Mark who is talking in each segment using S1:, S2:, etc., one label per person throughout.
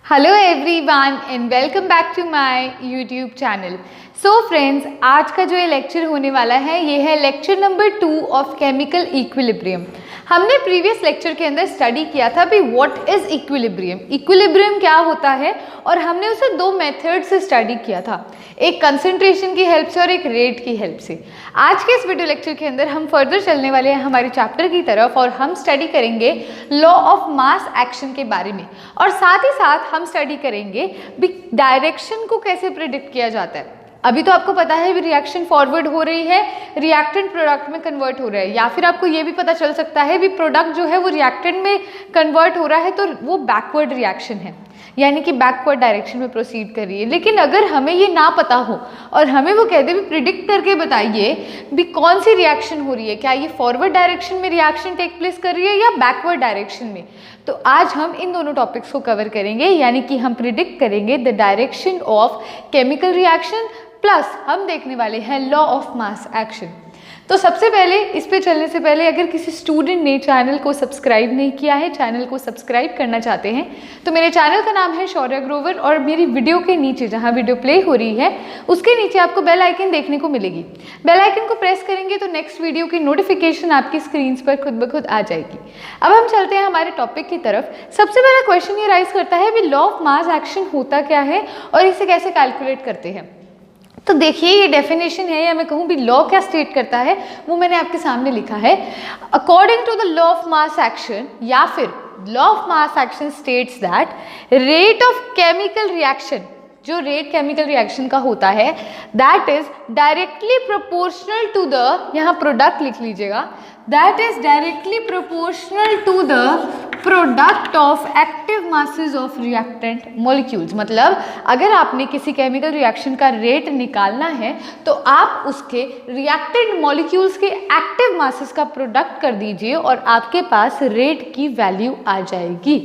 S1: Hello everyone and welcome back to my YouTube channel. So friends, आज का जो ये लेक्चर होने वाला है ये है lecture number 2 of chemical equilibrium. हमने प्रीवियस लेक्चर के अंदर स्टडी किया था भी व्हाट इज इक्विलिब्रियम, इक्विलिब्रियम क्या होता है, और हमने उसे दो मेथड से स्टडी किया था, एक कंसंट्रेशन की हेल्प से और एक रेट की हेल्प से। आज के इस वीडियो लेक्चर के अंदर हम फर्दर चलने वाले हैं हमारे चैप्टर की तरफ और हम स्टडी करेंगे लॉ ऑफ मास एक्शन के बारे में, और साथ ही साथ हम स्टडी करेंगे भी डायरेक्शन को कैसे प्रिडिक्ट किया जाता है। अभी तो आपको पता है भी रिएक्शन फॉरवर्ड हो रही है, रिएक्टेंट प्रोडक्ट में कन्वर्ट हो रहा है, या फिर आपको ये भी पता चल सकता है भी प्रोडक्ट जो है वो रिएक्टेंट में कन्वर्ट हो रहा है तो वो बैकवर्ड रिएक्शन है, यानी कि बैकवर्ड डायरेक्शन में प्रोसीड कर रही है। लेकिन अगर हमें ये ना पता हो और हमें वो कहते भी प्रिडिक्ट करके बताइए भी कौन सी रिएक्शन हो रही है, क्या ये फॉरवर्ड डायरेक्शन में रिएक्शन टेक प्लेस कर रही है या बैकवर्ड डायरेक्शन में, तो आज हम इन दोनों टॉपिक्स को कवर करेंगे। यानी कि हम प्रिडिक्ट करेंगे the direction of chemical reaction plus हम देखने वाले हैं लॉ ऑफ मास एक्शन। तो सबसे पहले इस पे चलने से पहले अगर किसी स्टूडेंट ने चैनल को सब्सक्राइब नहीं किया है, चैनल को सब्सक्राइब करना चाहते हैं, तो मेरे चैनल का नाम है शौर्य ग्रोवर और मेरी वीडियो के नीचे जहां वीडियो प्ले हो रही है उसके नीचे आपको बेल आइकन देखने को मिलेगी। बेल आइकन को प्रेस करेंगे तो नेक्स्ट वीडियो की नोटिफिकेशन आपकी स्क्रीन पर खुद ब खुद आ जाएगी। अब हम चलते हैं हमारे टॉपिक की तरफ। सबसे पहला क्वेश्चन ये राइज करता है भी लॉ ऑफ मास एक्शन होता क्या है और इसे कैसे कैलकुलेट करते हैं। तो देखिए ये डेफिनेशन है, या मैं कहूँ भी लॉ क्या स्टेट करता है वो मैंने आपके सामने लिखा है। According to the law of mass action या फिर law of mass action states that rate of chemical reaction, जो रेट केमिकल रिएक्शन का होता है that is directly proportional to the, यहाँ प्रोडक्ट लिख लीजिएगा, that is directly proportional to the product of active masses of reactant molecules. मतलब अगर आपने किसी केमिकल रिएक्शन का रेट निकालना है तो आप उसके रिएक्टेंट मॉलिक्यूल्स के एक्टिव मासेस का प्रोडक्ट कर दीजिए और आपके पास रेट की वैल्यू आ जाएगी।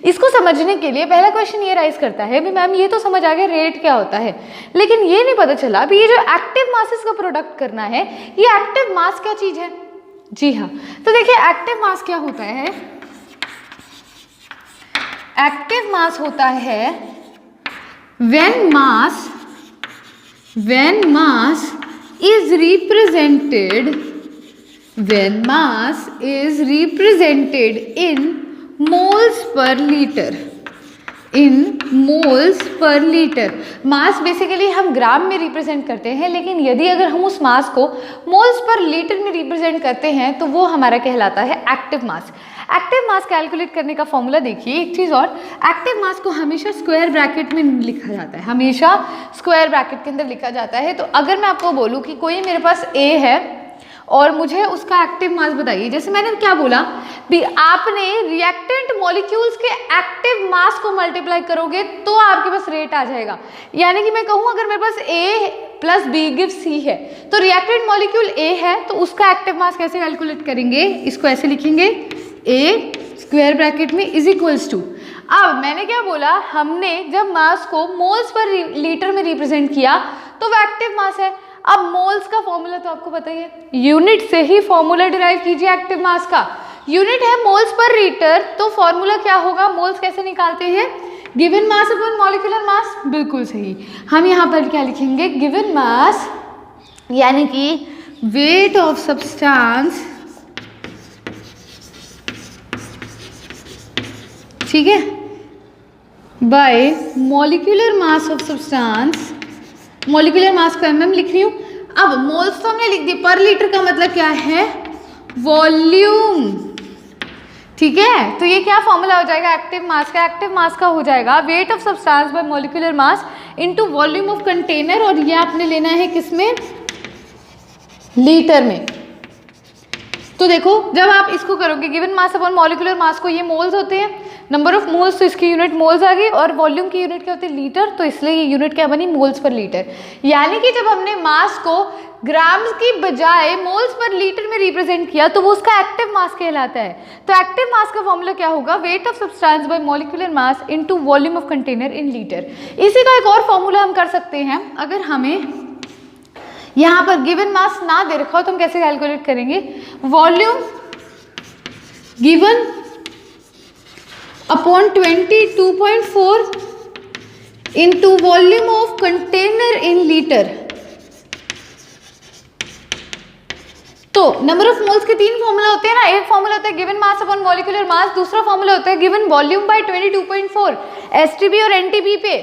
S1: इसको समझने के लिए पहला क्वेश्चन ये राइज करता है भी मैम ये तो समझ आ गया रेट क्या होता है, लेकिन ये नहीं पता चला भी ये जो एक्टिव मासेस का प्रोडक्ट करना है ये एक्टिव मास क्या चीज है। जी हाँ, तो देखिए एक्टिव मास क्या होता है। एक्टिव मास होता है when mass is represented in moles per liter, mass basically हम ग्राम में रिप्रेजेंट करते हैं, लेकिन यदि अगर हम उस मास को मोल्स पर लीटर में रिप्रेजेंट करते हैं तो वो हमारा कहलाता है active mass. Active mass calculate करने का फॉर्मूला देखिए। एक चीज़ और, एक्टिव मास को हमेशा स्क्वायर ब्रैकेट में लिखा जाता है, हमेशा स्क्वायर ब्रैकेट के अंदर लिखा जाता है। तो अगर मैं आपको बोलूँ कि कोई मेरे पास ए है और मुझे उसका एक्टिव मास बताइए, जैसे मैंने क्या बोला भी आपने रिएक्टेंट मॉलिक्यूल्स के एक्टिव मास को मल्टीप्लाई करोगे तो आपके पास रेट आ जाएगा। यानी कि मैं कहूँ अगर मेरे पास ए प्लस बी गिव सी है तो रिएक्टेंट मॉलिक्यूल ए है तो उसका एक्टिव मास कैसे कैलकुलेट करेंगे, इसको ऐसे लिखेंगे ए स्क्वायर ब्रैकेट में इज इक्वल्स टू। अब मैंने क्या बोला, हमने जब मास को मोल्स पर लीटर में रिप्रेजेंट किया तो वो एक्टिव मास है। अब मोल्स का फॉर्मूला तो आपको पता ही है, यूनिट से ही फॉर्मूला डिराइव कीजिए एक्टिव मास का। यूनिट है मोल्स पर लीटर, तो फॉर्मूला क्या होगा, मोल्स कैसे निकालते हैं, given mass upon molecular mass. बिल्कुल सही, हम यहाँ पर क्या लिखेंगे, गिवन मास यानी कि वेट ऑफ सब्सटेंस, ठीक है, bye molecular mass of substance. Molecular mass को एमएम लिख रही हूँ। अब मोल्स तो हमने लिख दी, पर लीटर का मतलब क्या है, वॉल्यूम, ठीक है। तो ये क्या फॉर्मूला हो जाएगा एक्टिव मास का, एक्टिव मास का हो जाएगा weight of substance by molecular mass into volume of container, और ये आपने लेना है किसमें, लीटर में। तो देखो जब आप इसको करोगे given mass upon molecular mass को, ये मोल्स होते हैं, नंबर ऑफ मोल्स तो इसकी यूनिट मोल्स आ गई, और वॉल्यूम की यूनिट क्या होती है, लीटर, तो इसलिए ये यूनिट क्या बनी, मोल्स पर लीटर। यानी कि जब हमने मास को ग्राम्स की बजाय मोल्स पर लीटर में रिप्रेजेंट किया तो वो उसका एक्टिव मास कहलाता है। तो एक्टिव मास का फॉर्मूला क्या होगा, weight of substance by molecular mass into volume of container in litre. इसी का एक और फॉर्मूला हम कर सकते हैं, अगर हमें यहाँ पर गिवन मास ना दे रखा हो तो हम कैसे कैलकुलेट करेंगे, volume given upon 22.4 into volume of container in litre. तो नंबर ऑफ मोल्स के तीन फॉर्मूला होते हैं ना, एक फॉर्मूला होता है given mass upon molecular mass, दूसरा फॉर्मूला होता है गिवन वॉल्यूम बाय 22.4 एसटीबी और एनटीबी पे।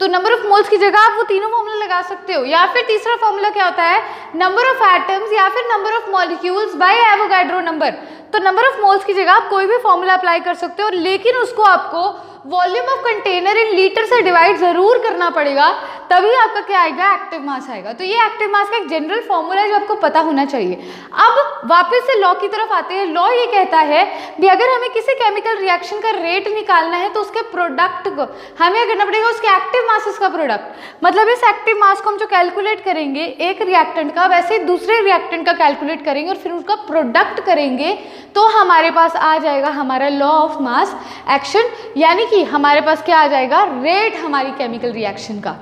S1: तो नंबर ऑफ मोल्स की जगह आप वो तीनों फॉर्मूला लगा सकते हो, या फिर तीसरा फॉर्मूला क्या होता है, नंबर ऑफ एटम्स या फिर number of molecules by Avogadro number. तो नंबर ऑफ मोल्स की जगह आप कोई भी फॉर्मूला अप्लाई कर सकते हो, लेकिन उसको आपको volume of container in litre से डिवाइड जरूर करना पड़ेगा, तभी आपका क्या आएगा, एक्टिव मास आएगा। तो ये एक्टिव मास का एक जनरल फॉर्मूला है जो आपको पता होना चाहिए। अब वापस से लॉ की तरफ आते हैं। लॉ ये कहता है कि अगर हमें किसी केमिकल रिएक्शन का रेट निकालना है तो उसके प्रोडक्ट को हमें करना पड़ेगा उसके एक्टिव मासेस का प्रोडक्ट। मतलब इस एक्टिव मास को हम जो कैलकुलेट करेंगे एक रिएक्टेंट का, वैसे दूसरे रिएक्टेंट का कैलकुलेट करेंगे और फिर उसका प्रोडक्ट करेंगे, तो हमारे पास आ जाएगा हमारा लॉ ऑफ मास एक्शन, यानी कि हमारे पास क्या आ जाएगा, रेट हमारी केमिकल रिएक्शन का।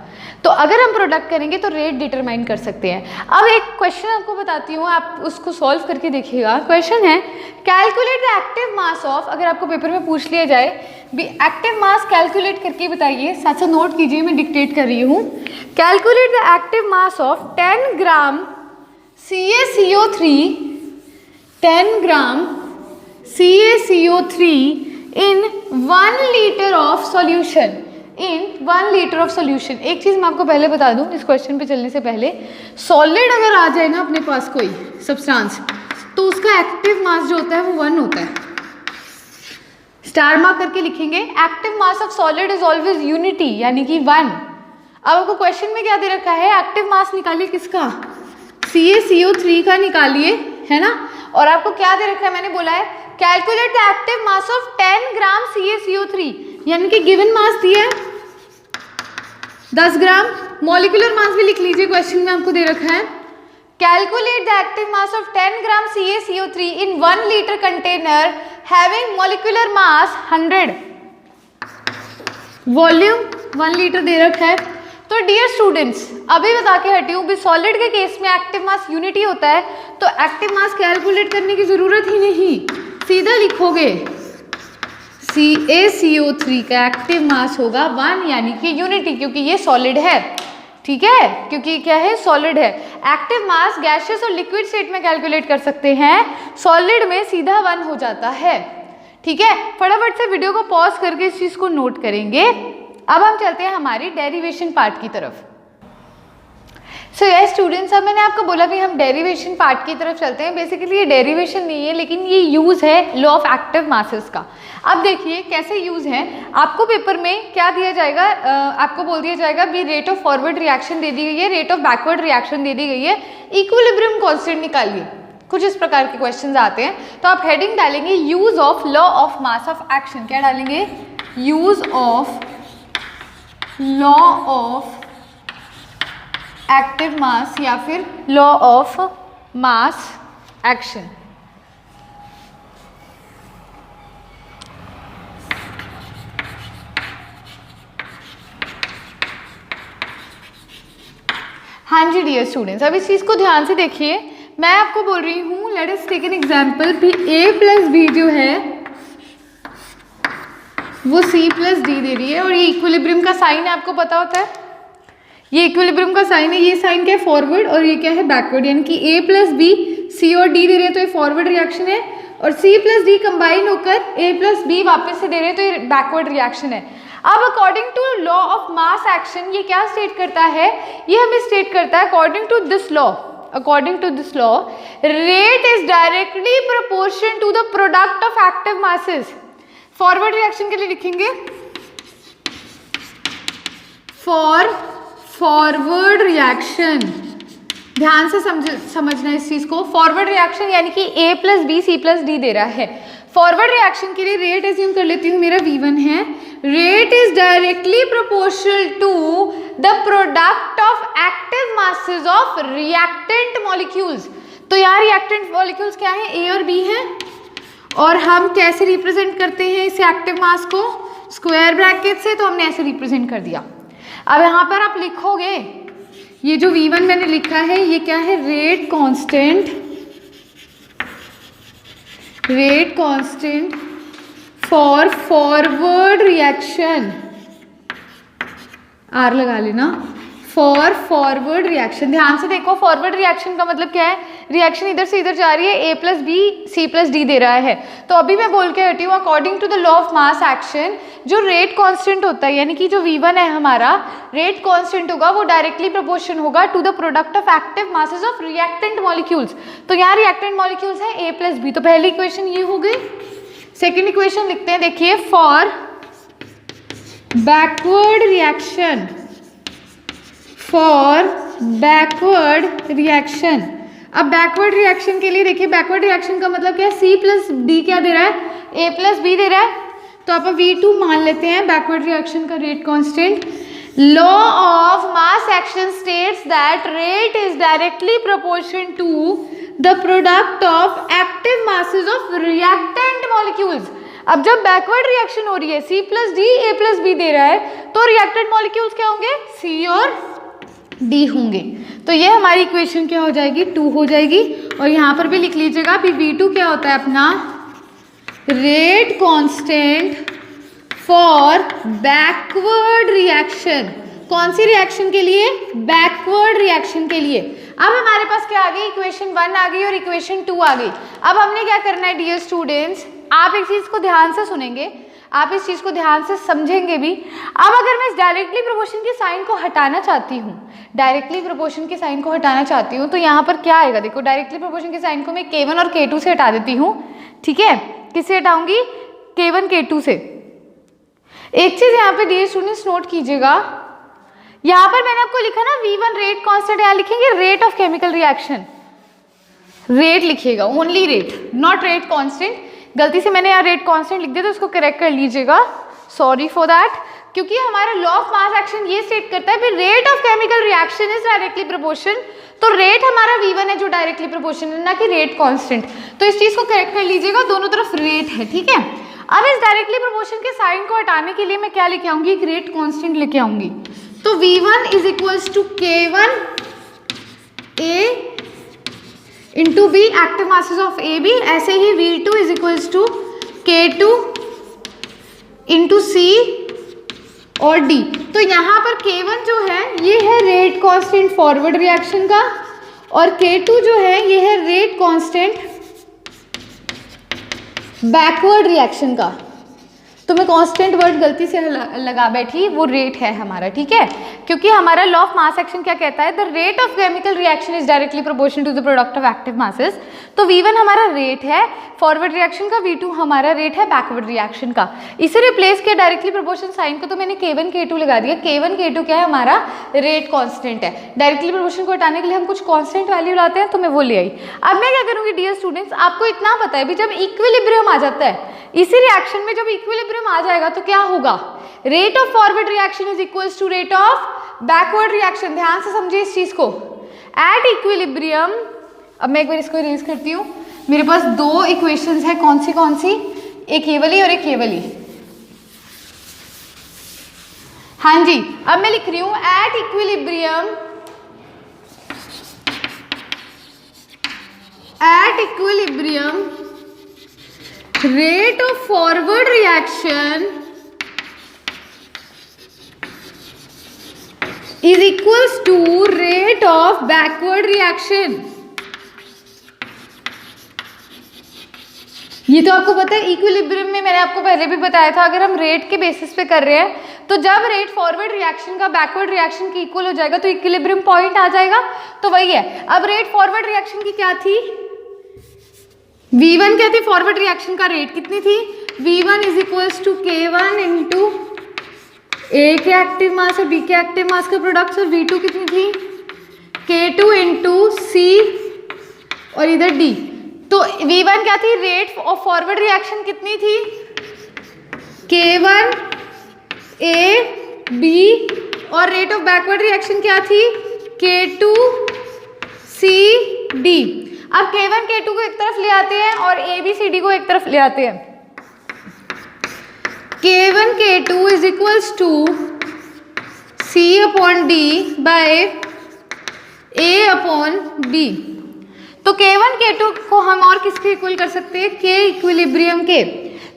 S1: तो अगर हम प्रोडक्ट करेंगे तो रेट डिटरमाइन कर सकते हैं। अब एक क्वेश्चन आपको बताती हूँ, आप उसको सॉल्व करके देखिएगा। क्वेश्चन है calculate the active mass of, अगर आपको पेपर में पूछ लिया जाए भी एक्टिव मास कैलकुलेट करके बताइए, साथ साथ नोट कीजिए, मैं डिक्टेट कर रही हूँ। Calculate the active mass of 10 gram CaCO3, 10 gram CaCO3 in 1 litre of solution, in 1 litre of solution. एक चीज़ मैं आपको पहले बता दूं इस क्वेश्चन पे चलने से पहले, सॉलिड अगर आ जाए ना अपने पास कोई सब्सटेंस, तो उसका एक्टिव मास जो होता है वो 1 होता है। स्टार मार्क करके लिखेंगे, active mass of solid is always unity, यानी कि 1। अब आपको क्वेश्चन में क्या दे रखा है, एक्टिव मास निकालिए किसका, CaCO3 का निकालिए, है ना। और आपको क्या दे रखा है, मैंने बोला है calculate the active mass of 10 gram CaCO3, यानी कि गिवन मास दिया है 10 ग्राम, मॉलिक्यूलर मास भी लिख लीजिए, क्वेश्चन में आपको दे रखा है calculate the active mass of 10 gram CaCO3 in 1 litre container having molecular mass 100, volume 1 litre दे रखा है। तो डियर स्टूडेंट्स, अभी बता के हटी हूँ भी सॉलिड के केस में एक्टिव मास यूनिटी होता है, तो एक्टिव मास कैलकुलेट करने की जरूरत ही नहीं, सीधा लिखोगे CaCO3 का एक्टिव मास होगा 1, यानी कि यूनिटी, क्योंकि ये सॉलिड है, ठीक है, क्योंकि क्या है, सॉलिड है। एक्टिव मास गैसियस और लिक्विड स्टेट में कैलकुलेट कर सकते हैं, सॉलिड में सीधा 1 हो जाता है, ठीक है। फटाफट से वीडियो को पॉज करके इस चीज को नोट करेंगे। अब हम चलते हैं हमारी डेरिवेशन पार्ट की तरफ। सो यस स्टूडेंट्स, अब मैंने आपको बोला भी हम डेरिवेशन पार्ट की तरफ चलते हैं। बेसिकली ये डेरिवेशन नहीं है, लेकिन ये यूज़ है लॉ ऑफ एक्टिव मासेस का। अब देखिए कैसे यूज़ है, आपको पेपर में क्या दिया जाएगा, आपको बोल दिया जाएगा भी रेट ऑफ फॉरवर्ड रिएक्शन दे दी गई है, रेट ऑफ बैकवर्ड रिएक्शन दे दी गई है, इक्विलिब्रियम कांस्टेंट निकालिए। कुछ इस प्रकार के क्वेश्चन आते हैं, तो आप हेडिंग डालेंगे use of law of mass of action. क्या डालेंगे, use of law of active mass या फिर लॉ ऑफ मास एक्शन। हाँ जी डियर स्टूडेंट्स, अब इस चीज़ को ध्यान से देखिए। मैं आपको बोल रही हूँ let us take an example भी A+B जो है वो C+D दे रही है, और ये इक्विलिब्रियम का साइन है, आपको पता होता है ये इक्विलिब्रियम का साइन है। ये साइन क्या है, फॉरवर्ड, और ये क्या है, बैकवर्ड, यानी कि A+B C और D दे रहे हैं तो ये फॉरवर्ड रिएक्शन है, और C+D कंबाइन होकर A+B वापस से दे रहे हैं तो ये बैकवर्ड रिएक्शन है। अब according to law of mass action ये क्या स्टेट करता है, ये हमें स्टेट करता है according to this law, according to this law rate is directly proportion to the product of active masses। Forward reaction के लिए लिखेंगे फॉर फॉरवर्ड रिएक्शन, ध्यान से समझना इस चीज को। फॉरवर्ड रिएक्शन यानी कि A+B C+D दे रहा है। फॉरवर्ड रिएक्शन के लिए रेट एज्यूम कर लेती हूँ, मेरा V1 है, rate is directly proportional to the product of active masses of reactant molecules. तो यार रिएक्टेंट मॉलिक्यूल्स क्या है, A और B हैं, और हम कैसे रिप्रेजेंट करते हैं इस एक्टिव मास को, स्क्वायर ब्रैकेट से, तो हमने ऐसे रिप्रेजेंट कर दिया। अब यहाँ पर आप लिखोगे ये जो V1 मैंने लिखा है ये क्या है, rate constant for forward reaction. R लगा लेना, फॉर फॉरवर्ड रिएक्शन। ध्यान से देखो, फॉरवर्ड रिएक्शन का मतलब क्या है, रिएक्शन इधर से इधर जा रही है, A plus B C plus D दे रहा है। तो अभी मैं बोल के हटी हूँ, according to the law of mass action जो रेट कांस्टेंट होता है, यानी कि जो V1 है हमारा रेट कांस्टेंट होगा, वो डायरेक्टली प्रोपोर्शन होगा to the product of active masses of reactant molecules. तो यहाँ रिएक्टेंट मॉलिक्यूल्स है ए प्लस बी। तो पहली इक्वेशन ये हो गई। सेकेंड इक्वेशन लिखते हैं, देखिए, for backward reaction, for backward reaction. अब बैकवर्ड रिएक्शन के लिए देखिए, बैकवर्ड रिएक्शन का मतलब क्या है, सी प्लस डी क्या दे रहा है, ए प्लस बी दे रहा है। तो आप V2 मान लेते हैं बैकवर्ड रिएक्शन का rate constant. Law of mass action states that rate is directly proportion to the product of active masses of reactant molecules. अब जब बैकवर्ड रिएक्शन हो रही है, C plus D A plus B दे रहा है, तो रिएक्टेंट मॉलिक्यूल्स क्या होंगे, सी और डी होंगे। तो ये हमारी इक्वेशन क्या हो जाएगी, 2 हो जाएगी। और यहाँ पर भी लिख लीजिएगा, V2 क्या होता है अपना, rate constant for backward reaction. कौन सी रिएक्शन के लिए, बैकवर्ड रिएक्शन के लिए। अब हमारे पास क्या आ गई, इक्वेशन 1 आ गई और इक्वेशन 2 आ गई। अब हमने क्या करना है डियर स्टूडेंट्स, आप एक चीज को ध्यान से सुनेंगे, आप इस चीज को ध्यान से समझेंगे भी। अब अगर मैं इस डायरेक्टली प्रोपोर्शन के साइन को हटाना चाहती हूँ, डायरेक्टली प्रोपोर्शन के साइन को हटाना चाहती हूँ, तो यहाँ पर क्या आएगा, देखो, डायरेक्टली प्रोपोर्शन के साइन को मैं K1 और K2 से हटा देती हूँ। ठीक है, किससे हटाऊंगी, K1 K2 से। एक चीज यहाँ पे डियर स्टूडेंट्स नोट कीजिएगा, यहाँ पर मैंने आपको लिखा ना V1 रेट कांस्टेंट, यहाँ लिखेंगे rate of chemical reaction, rate लिखिएगा, only rate, not rate constant. गलती से मैंने यहाँ रेट कांस्टेंट लिख दिया, तो उसको करेक्ट कर लीजिएगा, सॉरी फॉर दैट। क्योंकि हमारा लॉ ऑफ मास एक्शन ये स्टेट करता है कि rate of chemical reaction is directly proportion. तो रेट हमारा V1 है जो डायरेक्टली प्रोपोर्शन है, ना कि रेट कांस्टेंट। तो इस चीज को करेक्ट कर लीजिएगा, दोनों तरफ रेट है। ठीक है, अब इस डायरेक्टली प्रोपोर्शन के साइन को हटाने के लिए मैं क्या लेके आऊंगी, एक रेट कांस्टेंट लेके आऊंगी। तो V1 is equals to K1 A into B, active masses of A B. ऐसे ही V2 is equals to K2 into C और डी। तो यहाँ पर K1 जो है ये है रेट कांस्टेंट फॉरवर्ड रिएक्शन का, और K2 जो है ये है रेट कांस्टेंट बैकवर्ड रिएक्शन का। तो मैं कांस्टेंट वर्ड गलती से लगा बैठी, वो रेट है हमारा। ठीक है, क्योंकि हमारा लॉ ऑफ मास एक्शन क्या कहता है, the rate of chemical reaction is directly proportional to the product of active masses. तो V1 हमारा रेट है फॉरवर्ड रिएक्शन का, V2 हमारा रेट है बैकवर्ड रिएक्शन का। इसे रिप्लेस किया डायरेक्टली प्रोपोर्शनल साइन को, तो मैंने K1 K2 लगा दिया। K1 K2 क्या है, हमारा रेट कांस्टेंट है। डायरेक्टली प्रोपोर्शन को हटाने के लिए हम कुछ कांस्टेंट वैल्यू लाते हैं, तो मैं वो ले आई। अब मैं क्या करूँगी डियर स्टूडेंट्स, आपको इतना पता है भी, जब इक्विलिब्रियम आ जाता है इसी रिएक्शन में, जब इक्विलिब्रियम आ जाएगा तो क्या होगा, rate of forward reaction is equals to rate of backward reaction. ध्यान से समझिए इस चीज को, एट इक्विलिब्रियम। अब मैं एक बार इसको इरेज करती हूँ, मेरे पास 2 इक्वेशंस है, कौन सी, एक ये वाली और एक ये वाली। हाँ जी, अब मैं लिख रही हूँ at equilibrium, rate of forward reaction is equals to rate of backward reaction। ये तो आपको पता है, इक्विलिब्रियम में मैंने आपको पहले भी बताया था, अगर हम रेट के बेसिस पे कर रहे हैं, तो जब रेट फॉरवर्ड रिएक्शन का बैकवर्ड रिएक्शन के इक्वल हो जाएगा तो इक्विलिब्रियम पॉइंट आ जाएगा। तो वही है। अब रेट फॉरवर्ड रिएक्शन की क्या थी, V1 क्या थी, फॉरवर्ड रिएक्शन का रेट कितनी थी, V1 is equals to K1 into A के एक्टिव मास और बी के एक्टिव मास का प्रोडक्ट, और V2 कितनी थी, K2 इंटू सी और इधर D। तो V1 क्या थी, रेट ऑफ फॉरवर्ड रिएक्शन कितनी थी, K1 A B, और रेट ऑफ बैकवर्ड रिएक्शन क्या थी, K2 C D। अब K1 K2 को एक तरफ ले आते हैं और A B C D को एक तरफ ले आते हैं। K1 K2 is equals to C upon D by A upon B। तो K1 K2 को हम और किसके इक्वल कर सकते हैं, K इक्विलिब्रियम के।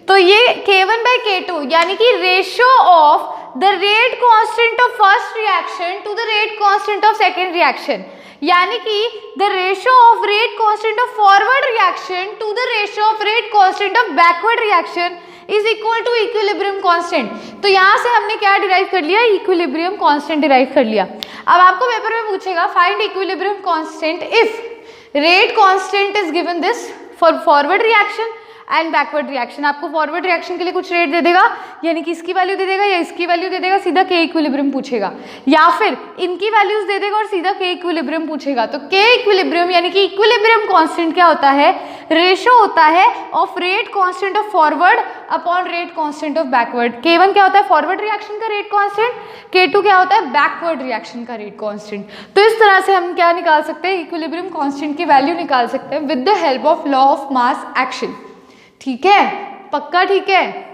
S1: तो ये K1 बाय K2 यानी कि ratio of the rate constant of first reaction to the rate constant of second reaction, यानी कि the ratio of rate constant of forward reaction to the ratio of rate constant of backward reaction is equal to equilibrium constant. तो यहाँ से हमने क्या derive कर लिया, equilibrium constant derive कर लिया। अब आपको पेपर में पूछेगा find equilibrium constant if rate constant is given this for forward reaction and backward reaction. आपको फॉरवर्ड रिएक्शन के लिए कुछ रेट दे देगा, यानी कि इसकी वैल्यू दे देगा या इसकी वैल्यू दे देगा, सीधा के इक्विलिब्रियम पूछेगा, या फिर इनकी वैल्यूज दे देगा और सीधा के इक्विलिब्रियम पूछेगा। तो के इक्विलिब्रियम यानी कि इक्विलिब्रियम कांस्टेंट क्या होता है, रेशो होता है of rate constant of forward upon rate constant of backward. K1 क्या होता है, फॉरवर्ड रिएक्शन का रेट कांस्टेंट, K2 क्या होता है, बैकवर्ड रिएक्शन का रेट कांस्टेंट। तो इस तरह से हम क्या निकाल सकते हैं, इक्विलिब्रियम कांस्टेंट की वैल्यू निकाल सकते हैं with the help of law of mass action. ठीक है, पक्का ठीक है।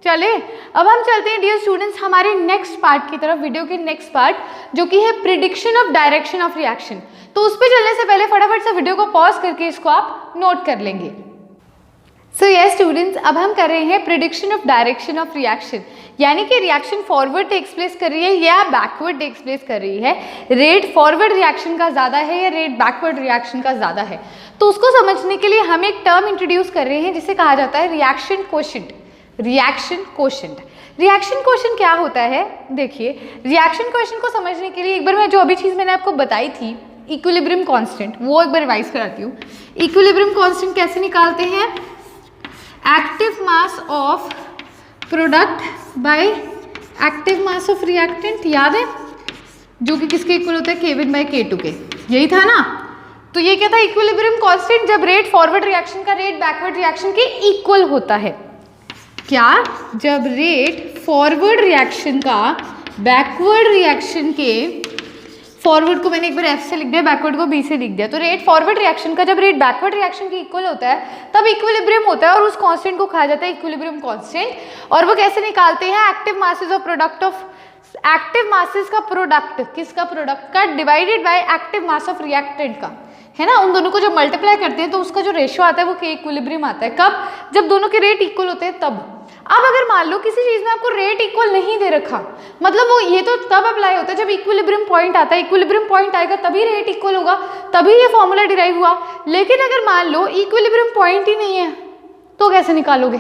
S1: चले अब हम चलते हैं डियर स्टूडेंट्स हमारे नेक्स्ट पार्ट की तरफ, वीडियो के नेक्स्ट पार्ट जो कि है prediction of direction of reaction. तो उस पर चलने से पहले फटाफट से वीडियो को पॉज करके इसको आप नोट कर लेंगे। सो यस स्टूडेंट्स, अब हम कर रहे हैं prediction of direction of reaction, यानी कि रिएक्शन फॉरवर्ड टेक्स प्लेस कर रही है या बैकवर्ड टेक्स प्लेस कर रही है, रेट फॉरवर्ड रिएक्शन का ज़्यादा है या रेट बैकवर्ड रिएक्शन का ज़्यादा है। तो उसको समझने के लिए हम एक टर्म इंट्रोड्यूस कर रहे हैं जिसे कहा जाता है reaction quotient. Reaction quotient, reaction quotient क्या होता है, देखिए रिएक्शन कोशेंट को समझने के लिए एक बार मैं जो अभी चीज़ मैंने आपको बताई थी इक्विलिब्रियम कांस्टेंट, वो एक बार रिवाइज कराती हूँ। इक्विलिब्रियम कांस्टेंट कैसे निकालते हैं, active mass of product by active mass of reactant, याद है, जो कि किसके इक्वल होता है, K1 बाय K2 के, यही था ना। तो ये क्या था, इक्विलिब्रियम कांस्टेंट जब रेट फॉरवर्ड रिएक्शन का रेट बैकवर्ड रिएक्शन के इक्वल होता है। क्या, जब रेट फॉरवर्ड रिएक्शन का बैकवर्ड रिएक्शन के, फॉरवर्ड को मैंने एक बार F से लिख दिया, बैकवर्ड को B से लिख दिया, तो रेट फॉरवर्ड रिएक्शन का जब रेट बैकवर्ड रिएक्शन के इक्वल होता है तब इक्विलिब्रियम होता है और उस कांस्टेंट को कहा जाता है इक्विलिब्रियम कांस्टेंट। और वो कैसे निकालते हैं, active masses of product of, active masses का प्रोडक्ट, किसका प्रोडक्ट का, divided by active mass of reactant का, है ना, उन दोनों को जब मल्टीप्लाई करते हैं तो उसका जो रेशियो आता है वो के इक्विलिब्रियम आता है। कब, जब दोनों के रेट इक्वल होते हैं तब। अब अगर मान लो किसी चीज़ में आपको रेट इक्वल नहीं दे रखा, मतलब वो ये तो तब अप्लाई होता है जब इक्विलिब्रियम पॉइंट आता है, इक्विलिब्रियम पॉइंट आएगा तभी रेट इक्वल होगा, तभी ये फॉर्मूला डिराइव हुआ। लेकिन अगर मान लो इक्विलिब्रियम पॉइंट ही नहीं है तो कैसे निकालोगे,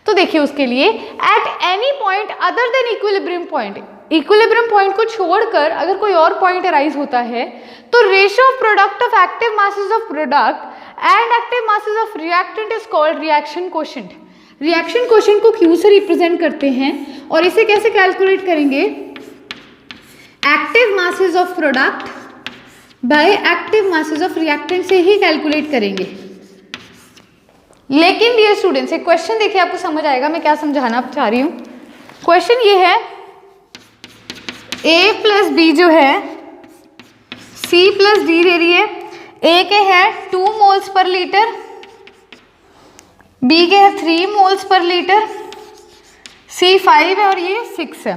S1: तो देखिए उसके लिए at any point other than equilibrium point, equilibrium point को छोड़कर अगर कोई और पॉइंट अराइज होता है तो ratio of product of active masses of product and active masses of reactant is called reaction quotient. Reaction quotient को Q से रिप्रेजेंट करते हैं और इसे कैसे कैलकुलेट करेंगे, active masses of product by active masses of reactant से ही calculate करेंगे। लेकिन डियर स्टूडेंट्स एक क्वेश्चन देखिए, आपको समझ आएगा मैं क्या समझाना चाह रही हूँ। क्वेश्चन ये है, A प्लस बी जो है C प्लस डी दे रही है, A के है 2 मोल्स पर लीटर, B के है 3 मोल्स पर लीटर, C 5 है और ये 6 है।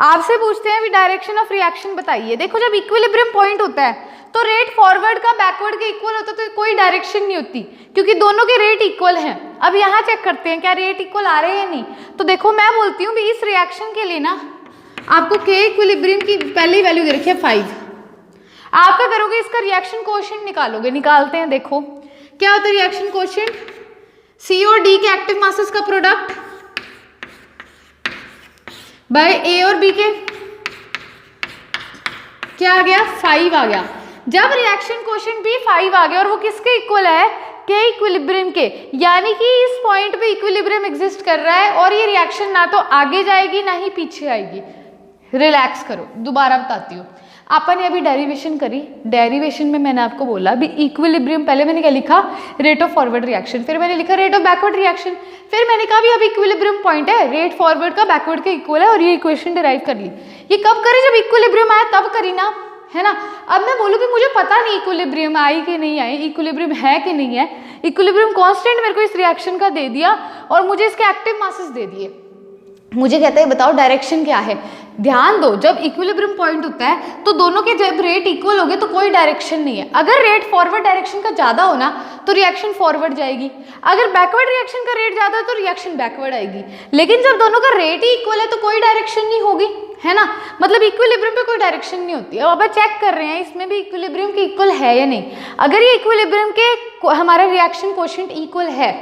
S1: आपसे पूछते हैं अभी डायरेक्शन ऑफ रिएक्शन बताइए। देखो जब इक्विलिब्रियम पॉइंट होता है तो रेट फॉरवर्ड का बैकवर्ड के इक्वल होता है तो कोई डायरेक्शन नहीं होती क्योंकि दोनों के रेट इक्वल हैं। अब यहाँ चेक करते हैं क्या रेट इक्वल आ रहे हैं या नहीं। तो देखो मैं बोलती हूँ भी इस रिएक्शन के लिए ना आपको के इक्विलिब्रियम की पहली वैल्यू दे रखी है 5। आप क्या करोगे, इसका रिएक्शन कोएफिशिएंट निकालोगे। निकालते हैं, देखो क्या होता है रिएक्शन कोएफिशिएंट, सी और डी के एक्टिव मासेस का प्रोडक्ट बाय ए और बी के क्या आ गया, 5 आ गया। जब रिएक्शन कोएफिशिएंट भी 5 आ गया और वो किसके इक्वल है, के इक्विलिब्रियम के, यानी कि इस पॉइंट पे इक्विलिब्रियम एग्जिस्ट कर रहा है और ये रिएक्शन ना तो आगे जाएगी ना ही पीछे आएगी। रिलैक्स करो, दोबारा बताती हूँ। अपन ने अभी डेरिवेशन करी, डेरिवेशन में मैंने आपको बोला भी इक्विलिब्रियम, पहले मैंने क्या लिखा, रेट ऑफ फॉरवर्ड रिएक्शन, फिर मैंने लिखा रेट ऑफ बैकवर्ड रिएक्शन, फिर मैंने कहा भी अब इक्विलिब्रियम पॉइंट है, रेट फॉरवर्ड का बैकवर्ड के इक्वल है और ये इक्वेशन डिराइव कर ली। ये कब करे, जब इक्विलिब्रियम आया तब करी ना, है ना। अब मैं बोलूँ कि मुझे पता नहीं इक्विलिब्रियम आई कि नहीं आई, इक्विलिब्रियम है कि नहीं है, इक्विलिब्रियम कांस्टेंट मेरे को इस रिएक्शन का दे दिया और मुझे इसके एक्टिव मासेस दे दिए। मुझे कहता है बताओ डायरेक्शन क्या है, ध्यान दो, जब इक्विलिब्रियम पॉइंट होता है तो दोनों के जब रेट इक्वल हो गए तो कोई डायरेक्शन नहीं है। अगर रेट फॉरवर्ड डायरेक्शन का ज़्यादा हो ना तो रिएक्शन फॉरवर्ड जाएगी, अगर बैकवर्ड रिएक्शन का रेट ज़्यादा हो तो रिएक्शन बैकवर्ड आएगी। लेकिन जब दोनों का रेट ही इक्वल है तो कोई डायरेक्शन नहीं होगी, है ना, मतलब इक्विलिब्रियम पे कोई डायरेक्शन नहीं होती है। अब चेक कर रहे हैं इसमें भी इक्विलिब्रियम के इक्वल है या नहीं। अगर ये इक्विलिब्रियम के हमारा रिएक्शन कोएफिशिएंट इक्वल है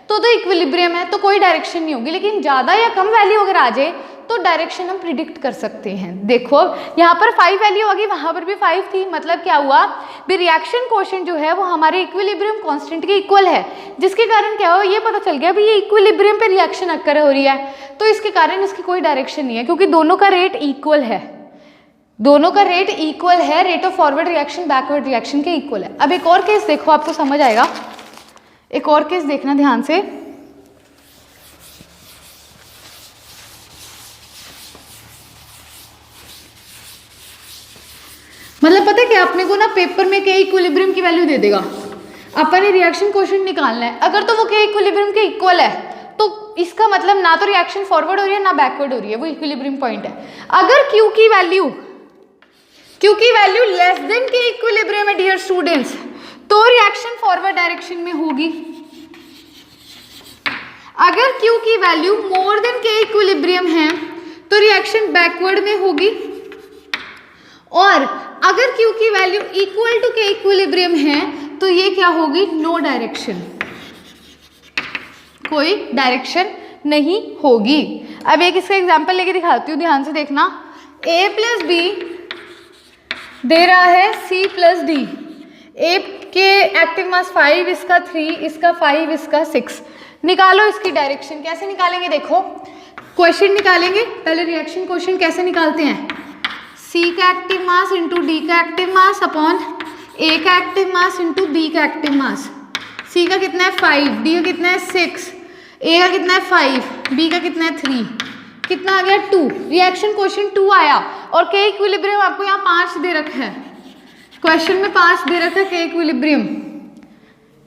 S1: तो इक्विलिब्रियम है, तो कोई डायरेक्शन नहीं होगी। लेकिन ज़्यादा या कम वैल्यू अगर आ जाए तो डायरेक्शन हम प्रिडिक्ट कर सकते हैं। देखो यहाँ पर 5 वैल्यू आ गई, वहाँ पर भी 5 थी, मतलब क्या हुआ, भी रिएक्शन कोएफिशिएंट जो है वो हमारे इक्विलिब्रियम कांस्टेंट के इक्वल है, जिसके कारण क्या हो, ये पता चल गया भी ये इक्विलिब्रियम पे रिएक्शन अक्कर हो रही है, तो इसके कारण इसकी कोई डायरेक्शन नहीं है, क्योंकि दोनों का रेट इक्वल है, दोनों का रेट इक्वल है, rate of forward reaction backward reaction के इक्वल है। अब एक और केस देखो, आपको समझ आएगा, एक और केस देखना ध्यान से। मतलब पता है कि आपने को ना पेपर में के इक्विलिब्रियम की वैल्यू दे देगा, अपन ने रिएक्शन कोएफिशिएंट निकालना है, अगर तो वो के इक्विलिब्रियम के इक्वल है तो इसका मतलब ना तो रिएक्शन फॉरवर्ड हो रही है ना बैकवर्ड हो रही है, वो इक्विलिब्रियम पॉइंट है। अगर Q की वैल्यू लेस देन के इक्विलिब्रियम है डियर स्टूडेंट्स, तो रिएक्शन फॉरवर्ड डायरेक्शन में होगी। अगर Q की वैल्यू मोर देन के इक्विलिब्रियम है तो रिएक्शन बैकवर्ड में होगी, और अगर Q की वैल्यू इक्वल टू के इक्विलिब्रियम है तो ये क्या होगी, नो डायरेक्शन, कोई डायरेक्शन नहीं होगी। अब एक इसका एग्जांपल लेके दिखाती हूँ, ध्यान से देखना। A प्लस बी दे रहा है C प्लस डी, A के एक्टिव मास 5, इसका 3, इसका 5, इसका 6, निकालो इसकी डायरेक्शन। कैसे निकालेंगे, देखो क्वेश्चन निकालेंगे, पहले रिएक्शन क्वेश्चन कैसे निकालते हैं, C का एक्टिव मास इंटू D का एक्टिव मास अपॉन A का एक्टिव मास इंटू B का एक्टिव मास। C का कितना है 5, D का कितना है 6, A का कितना है 5, B का कितना है 3, कितना आ गया 2। रिएक्शन क्वेश्चन 2 आया, और के इक्विलिब्रियम आपको यहाँ 5 दे रखा है, क्वेश्चन में 5 दे रखा है के इक्विलिब्रियम,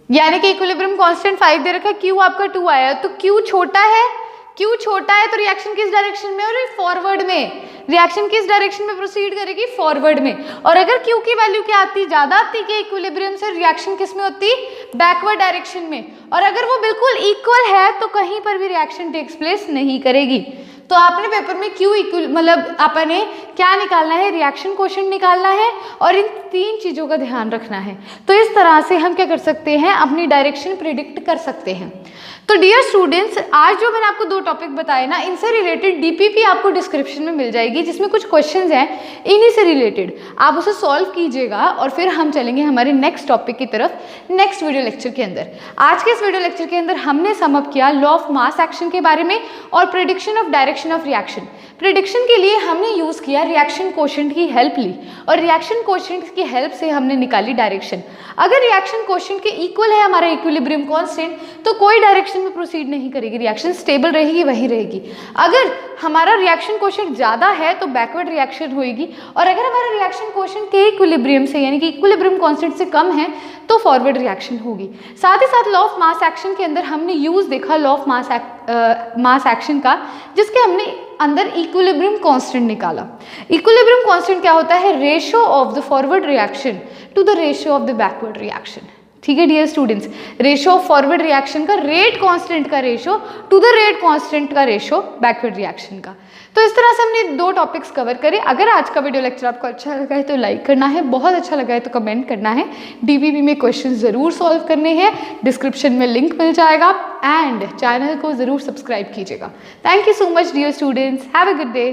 S1: यानी कि इक्विलिब्रियम कांस्टेंट 5 दे रखा है, Q आपका 2 आया, तो Q छोटा है, Q छोटा है तो रिएक्शन किस डायरेक्शन में, और फॉरवर्ड में, रिएक्शन किस डायरेक्शन में प्रोसीड करेगी, फॉरवर्ड में। और अगर Q की वैल्यू क्या आती, ज्यादा आती के इक्विलिब्रियम से, रिएक्शन किस में होती, बैकवर्ड डायरेक्शन में। और अगर वो बिल्कुल इक्वल है तो कहीं पर भी रिएक्शन टेक्स प्लेस नहीं करेगी। तो आपने पेपर में Q इक्वल मतलब आपने क्या निकालना है, रिएक्शन क्वेश्चन निकालना है, और इन 3 चीज़ों का ध्यान रखना है। तो इस तरह से हम क्या कर सकते हैं, अपनी डायरेक्शन प्रिडिक्ट कर सकते हैं। तो डियर स्टूडेंट्स, आज जो मैंने आपको 2 टॉपिक बताए ना, इनसे रिलेटेड डीपीपी आपको डिस्क्रिप्शन में मिल जाएगी, जिसमें कुछ क्वेश्चंस हैं इन्हीं से रिलेटेड, आप उसे सॉल्व कीजिएगा, और फिर हम चलेंगे हमारे नेक्स्ट टॉपिक की तरफ नेक्स्ट वीडियो लेक्चर के अंदर। आज के इस वीडियो लेक्चर के अंदर हमने सम अप किया लॉ ऑफ मास एक्शन के बारे में और prediction of direction of reaction. Prediction के लिए हमने यूज़ किया रिएक्शन कोएफिशिएंट की हेल्प ली, और रिएक्शन कोएफिशिएंट की हेल्प से हमने निकाली डायरेक्शन। अगर रिएक्शन कोएफिशिएंट के इक्वल है हमारा इक्विलिब्रियम कांस्टेंट, तो कोई डायरेक्शन में प्रोसीड नहीं करेगी, रिएक्शन स्टेबल रहेगी, वही रहेगी। अगर हमारा रिएक्शन कोएफिशिएंट ज़्यादा है तो बैकवर्ड रिएक्शन होगी, और अगर हमारा रिएक्शन कोएफिशिएंट के इक्विलिब्रियम से यानी कि इक्विलिब्रियम कांस्टेंट से कम है तो फॉरवर्ड रिएक्शन होगी। साथ ही साथ लॉ ऑफ मास एक्शन के अंदर हमने यूज़ देखा लॉ ऑफ मास एक्शन का, जिसके हमने अंदर इक्विलिब्रियम कांस्टेंट निकाला। इक्विलिब्रियम कांस्टेंट क्या होता है, ratio of the forward reaction to the ratio of the backward reaction. ठीक है dear students, ratio of forward reaction का रेट कांस्टेंट का ratio to the rate constant का रेशियो बैकवर्ड रिएक्शन का। तो इस तरह से हमने 2 टॉपिक्स कवर करे। अगर आज का वीडियो लेक्चर आपको अच्छा लगा है तो लाइक करना है, बहुत अच्छा लगा है तो कमेंट करना है, डीपीपी में क्वेश्चन ज़रूर सॉल्व करने हैं, डिस्क्रिप्शन में लिंक मिल जाएगा, एंड चैनल को ज़रूर सब्सक्राइब कीजिएगा। Thank you so much dear students, have a good day.